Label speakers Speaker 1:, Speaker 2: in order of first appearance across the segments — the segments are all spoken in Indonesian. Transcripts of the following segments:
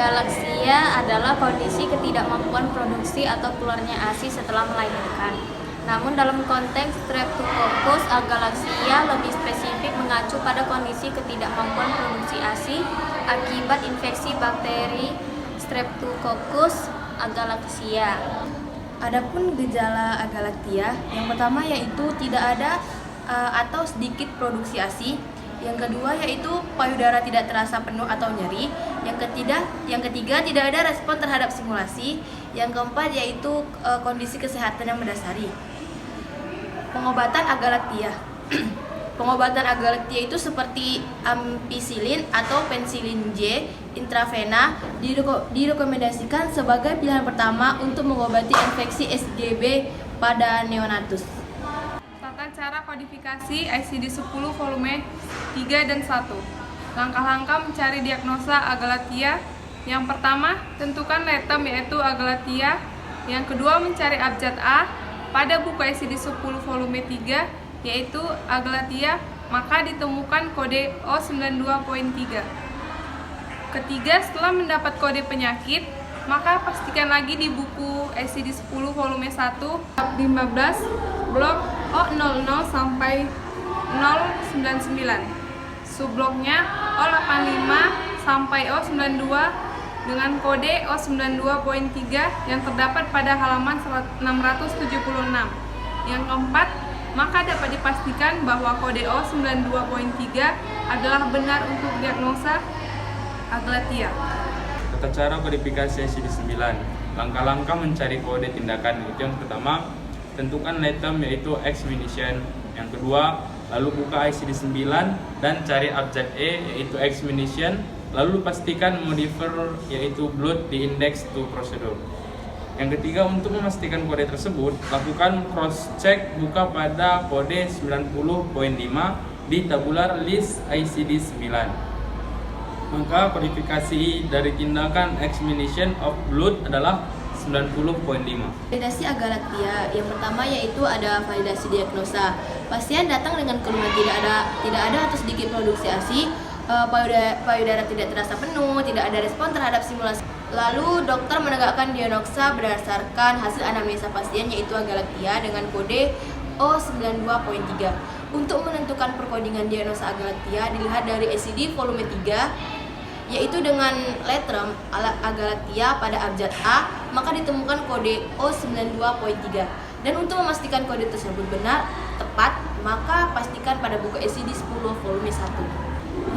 Speaker 1: Agalaksia adalah kondisi ketidakmampuan produksi atau keluarnya ASI setelah melahirkan. Namun dalam konteks Streptococcus agalaksia lebih spesifik mengacu pada kondisi ketidakmampuan produksi ASI akibat infeksi bakteri Streptococcus agalaksia.
Speaker 2: Adapun gejala agalaktia, yang pertama yaitu tidak ada atau sedikit produksi ASI. Yang kedua yaitu payudara tidak terasa penuh atau nyeri. Yang ketiga tidak ada respon terhadap simulasi. Yang keempat yaitu kondisi kesehatan yang mendasari. Pengobatan agalaktia. Pengobatan agalaktia itu seperti ampicillin atau pensilin J intravena direkomendasikan sebagai pilihan pertama untuk mengobati infeksi SGB pada neonatus.
Speaker 3: Tata cara kodifikasi ICD-10 volume 3 dan 1. Langkah-langkah mencari diagnosa agalaktia. Yang pertama, tentukan letem yaitu agalaktia. Yang kedua, mencari abjad A pada buku ICD-10 volume 3 yaitu agalaktia, maka ditemukan kode O92.3. Ketiga, setelah mendapat kode penyakit, maka pastikan lagi di buku ICD-10 volume 1 bab 15 blok O00 sampai 099. Subbloknya O85 sampai O92 dengan kode O92.3 yang terdapat pada halaman 676. Yang keempat, maka dapat dipastikan bahwa kode O92.3 adalah benar untuk diagnosa agalaktia.
Speaker 4: Tata cara kodifikasi ICD-9. Langkah-langkah mencari kode tindakan itu yang pertama, tentukan letem yaitu examination. Yang kedua, lalu buka ICD-9 dan cari abjad E yaitu examination. Lalu pastikan modifier yaitu blood di index to procedure. Yang ketiga, untuk memastikan kode tersebut, lakukan cross-check buka pada kode 90.5 di tabular list ICD-9. Maka kodifikasi dari tindakan examination of blood adalah 90.5.
Speaker 2: Validasi agalaktia. Yang pertama yaitu ada validasi diagnosa. Pasien datang dengan keluhan tidak ada atau sedikit produksi ASI, payudara tidak terasa penuh, tidak ada respon terhadap simulasi. Lalu dokter menegakkan diagnosa berdasarkan hasil anamnesa pasien yaitu agalaktia dengan kode O92.3. Untuk menentukan perkodingan diagnosa agalaktia dilihat dari ICD volume 3 yaitu dengan letterm agalaktia pada abjad A, maka ditemukan kode O92.3. Dan untuk memastikan kode tersebut benar, tepat, maka pastikan pada buku ICD-10 volume 1.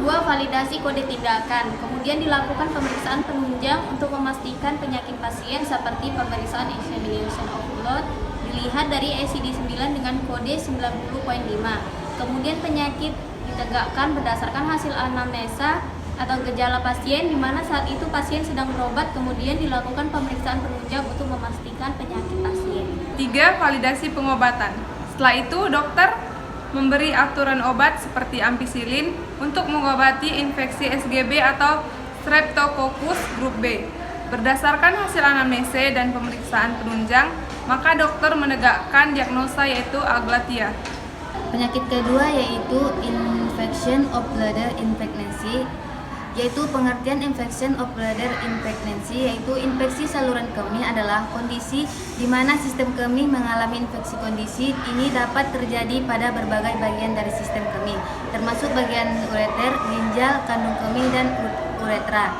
Speaker 1: 2. Validasi kode tindakan. Kemudian dilakukan pemeriksaan penunjang untuk memastikan penyakit pasien seperti pemeriksaan examination of blood dilihat dari ICD-9 dengan kode 90.5. Kemudian penyakit ditegakkan berdasarkan hasil anamnesa atau gejala pasien di mana saat itu pasien sedang berobat, kemudian dilakukan pemeriksaan penunjang untuk memastikan penyakit pasien.
Speaker 3: 3. Validasi pengobatan. Setelah itu, dokter memberi aturan obat seperti ampicillin untuk mengobati infeksi SGB atau Streptococcus grup B. Berdasarkan hasil anamnese dan pemeriksaan penunjang, maka dokter menegakkan diagnosa yaitu agalaktia.
Speaker 2: Penyakit kedua yaitu infection of bladder in pregnancy, yaitu pengertian infection of bladder in pregnancy yaitu infeksi saluran kemih adalah kondisi di mana sistem kemih mengalami infeksi. Kondisi ini dapat terjadi pada berbagai bagian dari sistem kemih, termasuk bagian ureter, ginjal, kandung kemih, dan uretra.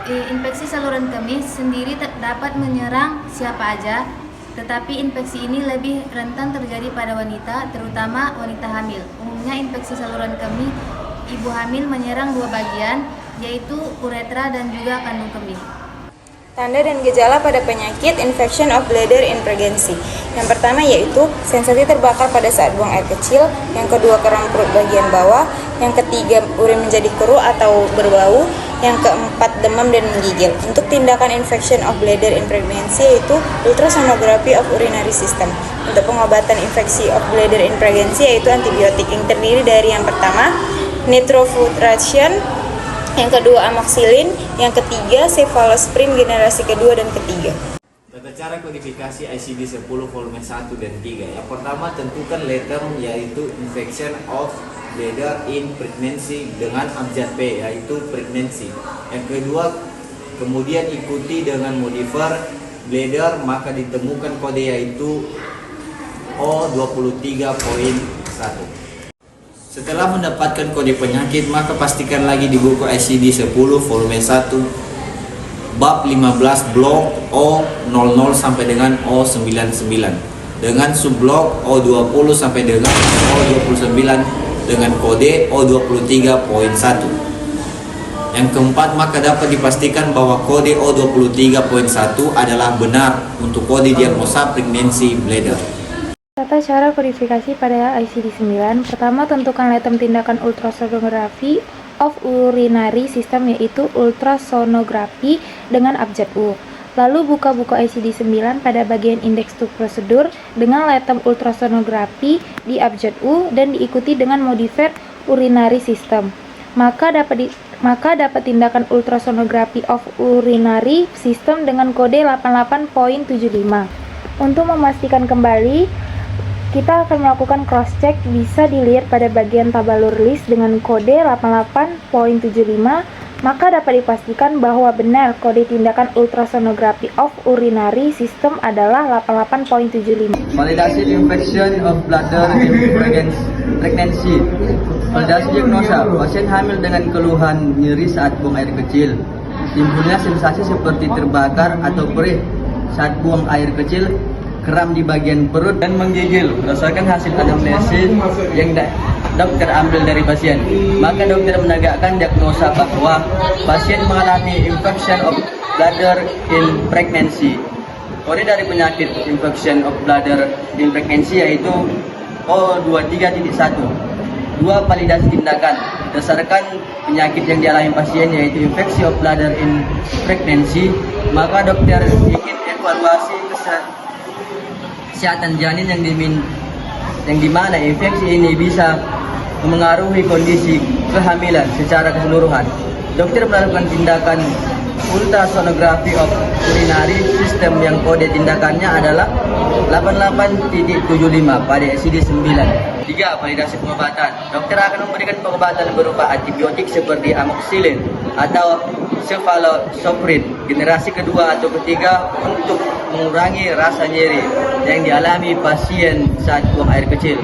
Speaker 2: Infeksi saluran kemih sendiri dapat menyerang siapa aja, tetapi infeksi ini lebih rentan terjadi pada wanita, terutama wanita hamil. Umumnya infeksi saluran kemih ibu hamil menyerang dua bagian, yaitu uretra dan juga kandung kemih.
Speaker 5: Tanda dan gejala pada penyakit infection of bladder in pregnancy. Yang pertama yaitu sensasi terbakar pada saat buang air kecil, yang kedua keram perut bagian bawah, yang ketiga urin menjadi keruh atau berbau, yang keempat demam dan menggigil. Untuk tindakan infection of bladder in pregnancy yaitu ultrasonography of urinary system. Untuk pengobatan infeksi of bladder in pregnancy yaitu antibiotik yang terdiri dari yang pertama nitrofuration, yang kedua amoxicillin, yang ketiga cephalosporin generasi kedua dan ketiga.
Speaker 6: Tata cara kodifikasi ICD-10 volume 1 dan 3. Yang pertama, tentukan letterm yaitu infection of bladder in pregnancy dengan abjad P yaitu pregnancy. Yang kedua, kemudian ikuti dengan modifier bladder, maka ditemukan kode yaitu O23.1. Setelah mendapatkan kode penyakit, maka pastikan lagi di buku ICD-10 volume 1 bab 15 blok O00 sampai dengan O99 dengan subblok O20 sampai dengan O29 dengan kode O23.1. Yang keempat, maka dapat dipastikan bahwa kode O23.1 adalah benar untuk kode diagnosa pregnancy bladder.
Speaker 7: Tata cara kodifikasi pada ICD-9. Pertama, tentukan item tindakan ultrasonografi of urinary system, yaitu ultrasonografi dengan abjad U. Lalu buka buku ICD-9 pada bagian index to prosedur dengan item ultrasonografi di abjad U dan diikuti dengan modifier urinary system. Maka dapat tindakan ultrasonografi of urinary system dengan kode 88.75. Untuk memastikan kembali, kita akan melakukan cross check, bisa dilihat pada bagian tabalur list dengan kode 88.75. Maka dapat dipastikan bahwa benar kode tindakan ultrasonografi of urinary system adalah 88.75.
Speaker 8: Validasi infection of bladder in pregnancy. Validasi diagnosa, pasien hamil dengan keluhan nyeri saat buang air kecil. Timbulnya sensasi seperti terbakar atau perih saat buang air kecil, kram di bagian perut dan menggigil berdasarkan hasil anamnesis yang dokter ambil dari pasien. Maka dokter menegakkan diagnosa bahwa pasien mengalami infection of bladder in pregnancy. Kode dari penyakit infection of bladder in pregnancy yaitu O23.1. Dua validasi tindakan berdasarkan penyakit yang dialami pasien yaitu infeksi of bladder in pregnancy, maka dokter ingin evaluasi kesehatan janin yang dimana infeksi ini bisa memengaruhi kondisi kehamilan secara keseluruhan. Dokter melakukan tindakan ultrasonografi of urinary system yang kode tindakannya adalah 88.75 pada ICD-9. 3. Validasi pengobatan. Dokter akan memberikan pengobatan berupa antibiotik seperti amoxicillin atau cephalosporin generasi kedua atau ketiga untuk mengurangi rasa nyeri yang dialami pasien saat buang air kecil.